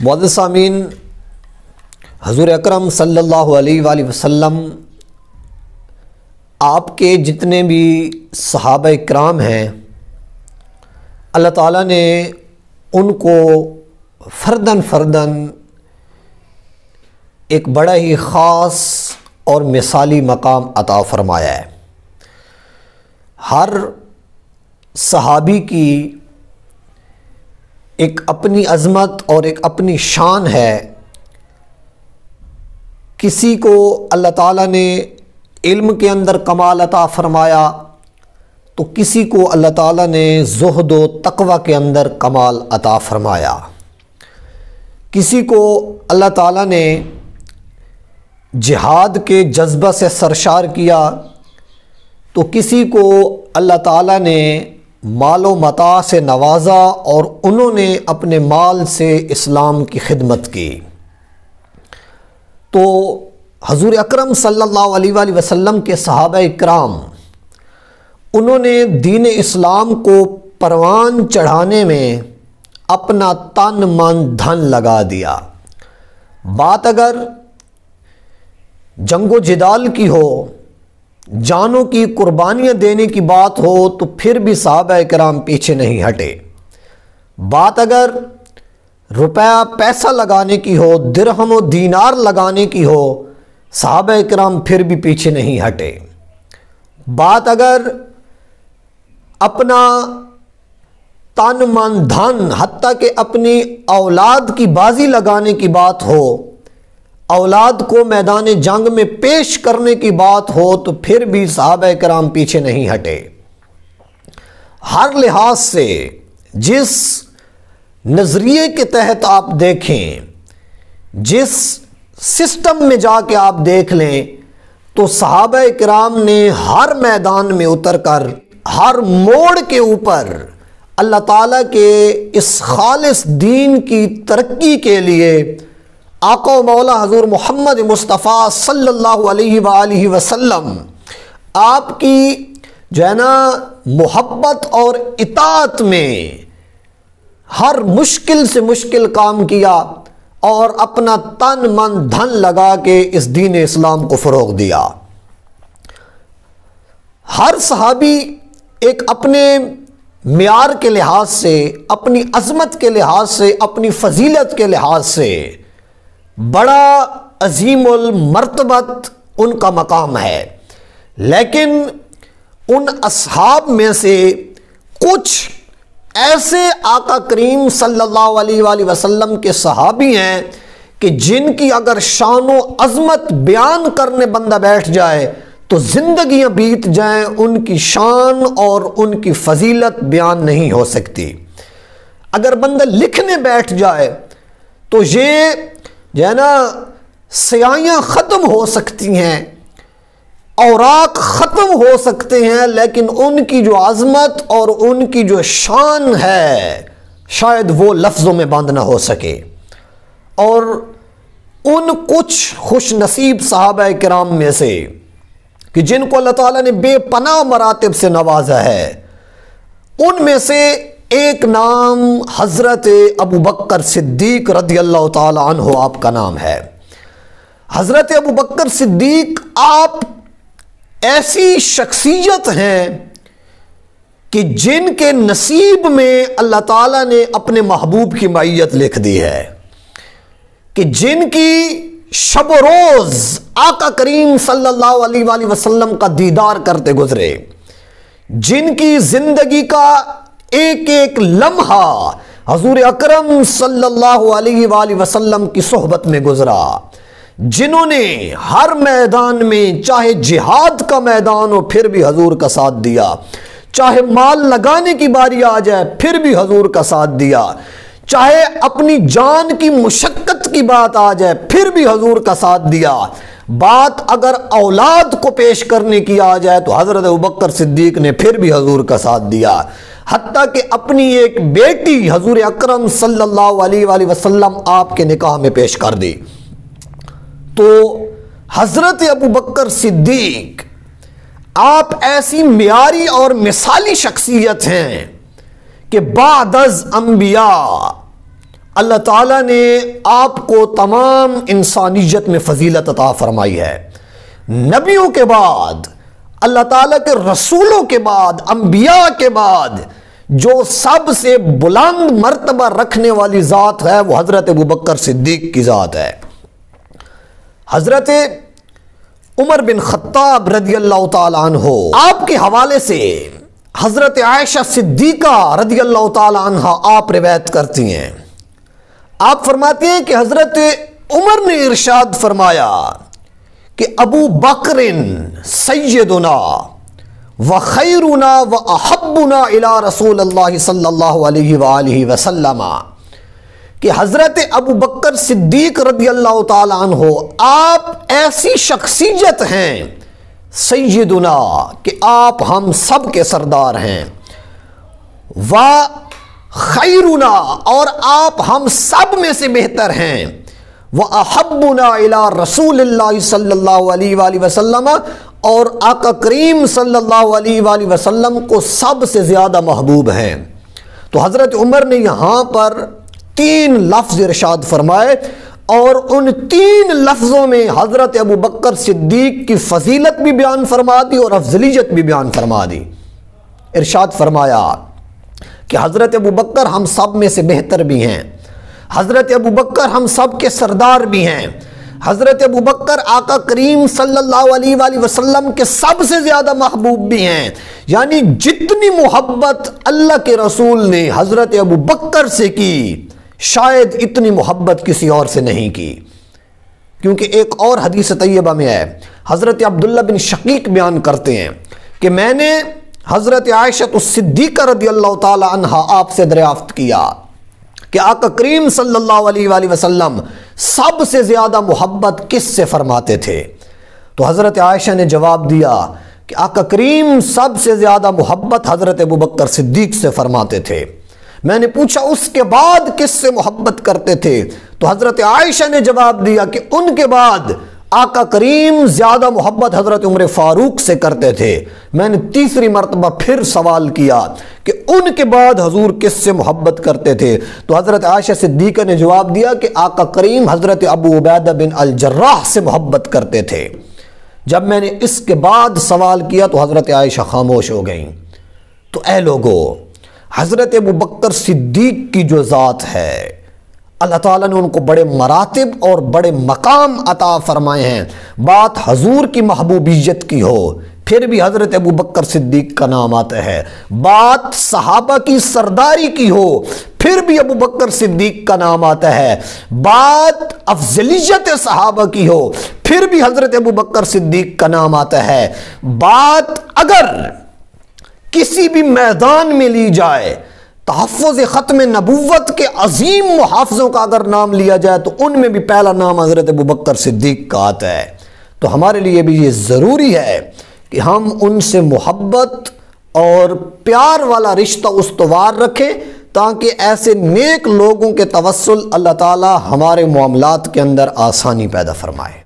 معزز سامعین، حضور اکرم صلی اللہ علیہ وآلہ وسلم آپ کے جتنے بھی صحابہ کرام ہیں، اللہ تعالیٰ نے ان کو فرداً فرداً ایک بڑا ہی خاص اور مثالی مقام عطا فرمایا ہے۔ ہر صحابی کی ایک اپنی عظمت اور ایک اپنی شان ہے۔ کسی کو اللہ تعالیٰ نے علم کے اندر کمال عطا فرمایا تو کسی کو اللہ تعالیٰ نے زہد و تقوی کے اندر کمال عطا فرمایا۔ کسی کو اللہ تعالیٰ نے جہاد کے جذبہ سے سرشار کیا تو کسی کو اللہ تعالیٰ نے مال و متاع سے نوازا اور انہوں نے اپنے مال سے اسلام کی خدمت کی۔ تو حضور اکرم صلی اللہ علیہ وآلہ وسلم کے صحابہ اکرام، انہوں نے دین اسلام کو پروان چڑھانے میں اپنا تن من دھن لگا دیا۔ بات اگر جنگ و جدال کی ہو، جانوں کی قربانیاں دینے کی بات ہو تو پھر بھی صحابہ کرام پیچھے نہیں ہٹے۔ بات اگر روپیہ پیسہ لگانے کی ہو، درہم و دینار لگانے کی ہو، صحابہ کرام پھر بھی پیچھے نہیں ہٹے۔ بات اگر اپنا تن من دھن حتیٰ کہ اپنی اولاد کی بازی لگانے کی بات ہو، اولاد کو میدان جنگ میں پیش کرنے کی بات ہو تو پھر بھی صحابہ کرام پیچھے نہیں ہٹے۔ ہر لحاظ سے جس نظریے کے تحت آپ دیکھیں، جس سسٹم میں جا کے آپ دیکھ لیں تو صحابہ کرام نے ہر میدان میں اتر کر، ہر موڑ کے اوپر اللہ تعالیٰ کے اس خالص دین کی ترقی کے لیے آقا و مولا حضور محمد مصطفیٰ صلی اللہ علیہ وآلہ وسلم آپ کی جو ہے نا محبت اور اطاعت میں ہر مشکل سے مشکل کام کیا اور اپنا تن من دھن لگا کے اس دین اسلام کو فروغ دیا۔ ہر صحابی ایک اپنے معیار کے لحاظ سے، اپنی عظمت کے لحاظ سے، اپنی فضیلت کے لحاظ سے بڑا عظیم المرتبت ان کا مقام ہے، لیکن ان اصحاب میں سے کچھ ایسے آقا کریم صلی اللہ علیہ وآلہ وسلم کے صحابی ہیں کہ جن کی اگر شان و عظمت بیان کرنے بندہ بیٹھ جائے تو زندگیاں بیت جائیں، ان کی شان اور ان کی فضیلت بیان نہیں ہو سکتی۔ اگر بندہ لکھنے بیٹھ جائے تو یہ جو ہے نا سیاہیاں ختم ہو سکتی ہیں، اوراق ختم ہو سکتے ہیں، لیکن ان کی جو عظمت اور ان کی جو شان ہے شاید وہ لفظوں میں بند نہ ہو سکے۔ اور ان کچھ خوش نصیب صحابہ کرام میں سے کہ جن کو اللہ تعالیٰ نے بے پناہ مراتب سے نوازا ہے، ان میں سے ایک نام حضرت ابو بکر صدیق رضی اللہ تعالی عنہ آپ کا نام ہے۔ حضرت ابو بکر صدیق آپ ایسی شخصیت ہیں کہ جن کے نصیب میں اللہ تعالیٰ نے اپنے محبوب کی معیت لکھ دی ہے، کہ جن کی شب و روز آقا کریم صلی اللہ علیہ وآلہ وسلم کا دیدار کرتے گزرے، جن کی زندگی کا ایک ایک لمحہ حضور اکرم صلی اللہ علیہ وآلہ وسلم کی صحبت میں گزرا، جنہوں نے ہر میدان میں، چاہے جہاد کا میدان ہو پھر بھی حضور کا ساتھ دیا، چاہے مال لگانے کی باری آ جائے پھر بھی حضور کا ساتھ دیا، چاہے اپنی جان کی مشقت کی بات آ جائے پھر بھی حضور کا ساتھ دیا۔ بات اگر اولاد کو پیش کرنے کی آ جائے تو حضرت ابوبکر صدیق نے پھر بھی حضور کا ساتھ دیا، حتیٰ کہ اپنی ایک بیٹی حضور اکرم صلی اللہ علیہ وآلہ وسلم آپ کے نکاح میں پیش کر دی۔ تو حضرت ابوبکر صدیق آپ ایسی معیاری اور مثالی شخصیت ہیں کہ بعد از انبیاء اللہ تعالیٰ نے آپ کو تمام انسانیت میں فضیلت عطا فرمائی ہے۔ نبیوں کے بعد، اللہ تعالیٰ کے رسولوں کے بعد، انبیاء کے بعد جو سب سے بلند مرتبہ رکھنے والی ذات ہے وہ حضرت ابوبکر صدیق کی ذات ہے۔ حضرت عمر بن خطاب رضی اللہ تعالیٰ عنہ آپ کے حوالے سے حضرت عائشہ صدیقہ رضی اللہ تعالیٰ عنہ آپ روایت کرتی ہیں۔ آپ فرماتے ہیں کہ حضرت عمر نے ارشاد فرمایا کہ ابو بکر سیدنا و خیرنا و احبنا الی رسول اللہ صلی اللہ علیہ وآلہ وسلم، کہ حضرت ابو بکر صدیق رضی اللہ تعالیٰ عنہ آپ ایسی شخصیت ہیں سیدنا کہ آپ ہم سب کے سردار ہیں، و خیرنا اور آپ ہم سب میں سے بہتر ہیں، وَأَحَبُّنَا إِلَىٰ رسول اللہ صلی اللہ علیہ وآلہ وسلم، اور آقا کریم صلی اللہ علیہ وآلہ وسلم کو سب سے زیادہ محبوب ہیں۔ تو حضرت عمر نے یہاں پر 3 لفظ ارشاد فرمائے، اور ان 3 لفظوں میں حضرت ابو بکر صدیق کی فضیلت بھی بیان فرما دی اور افضلیت بھی بیان فرما دی۔ ارشاد فرمایا کہ حضرت ابو بکر ہم سب میں سے بہتر بھی ہیں، حضرت ابو بکر ہم سب کے سردار بھی ہیں، حضرت ابو بکر آقا کریم صلی اللہ علیہ وآلہ وسلم کے سب سے زیادہ محبوب بھی ہیں۔ یعنی جتنی محبت اللہ کے رسول نے حضرت ابو بکر سے کی، شاید اتنی محبت کسی اور سے نہیں کی، کیونکہ ایک اور حدیث طیبہ میں ہے، حضرت عبداللہ بن شقیق بیان کرتے ہیں کہ میں نے حضرت عائشہ الصدیقہ رضی اللہ تعالی عنہا آپ سے دریافت کیا کہ آقا کریم صلی اللہ علیہ وآلہ وسلم سب سے زیادہ محبت کس سے فرماتے تھے؟ تو حضرت عائشہ نے جواب دیا کہ آقا کریم سب سے زیادہ محبت حضرت ابوبکر صدیق سے فرماتے تھے۔ میں نے پوچھا اس کے بعد کس سے محبت کرتے تھے؟ تو حضرت عائشہ نے جواب دیا کہ ان کے بعد آقا کریم زیادہ محبت حضرت عمر فاروق سے کرتے تھے۔ میں نے تیسری مرتبہ پھر سوال کیا کہ ان کے بعد حضور کس سے محبت کرتے تھے؟ تو حضرت عائشہ صدیقہ نے جواب دیا کہ آقا کریم حضرت ابو عبیدہ بن الجراح سے محبت کرتے تھے۔ جب میں نے اس کے بعد سوال کیا تو حضرت عائشہ خاموش ہو گئیں۔ تو اے لوگو، حضرت ابو بکر صدیق کی جو ذات ہے، اللہ تعالیٰ نے ان کو بڑے مراتب اور بڑے مقام عطا فرمائے ہیں۔ بات حضور کی محبوبیت کی ہو پھر بھی حضرت ابو بکر صدیق کا نام آتا ہے، بات صحابہ کی سرداری کی ہو پھر بھی ابو بکر صدیق کا نام آتا ہے، بات افضلیت صحابہ کی ہو پھر بھی حضرت ابو بکر صدیق کا نام آتا ہے، بات اگر کسی بھی میدان میں لی جائے، تحفظ ختم نبوت کے عظیم محافظوں کا اگر نام لیا جائے تو ان میں بھی پہلا نام حضرت ابو بکر صدیق کا آتا ہے۔ تو ہمارے لیے بھی یہ ضروری ہے کہ ہم ان سے محبت اور پیار والا رشتہ استوار رکھیں، تاکہ ایسے نیک لوگوں کے توسل اللہ تعالی ہمارے معاملات کے اندر آسانی پیدا فرمائے۔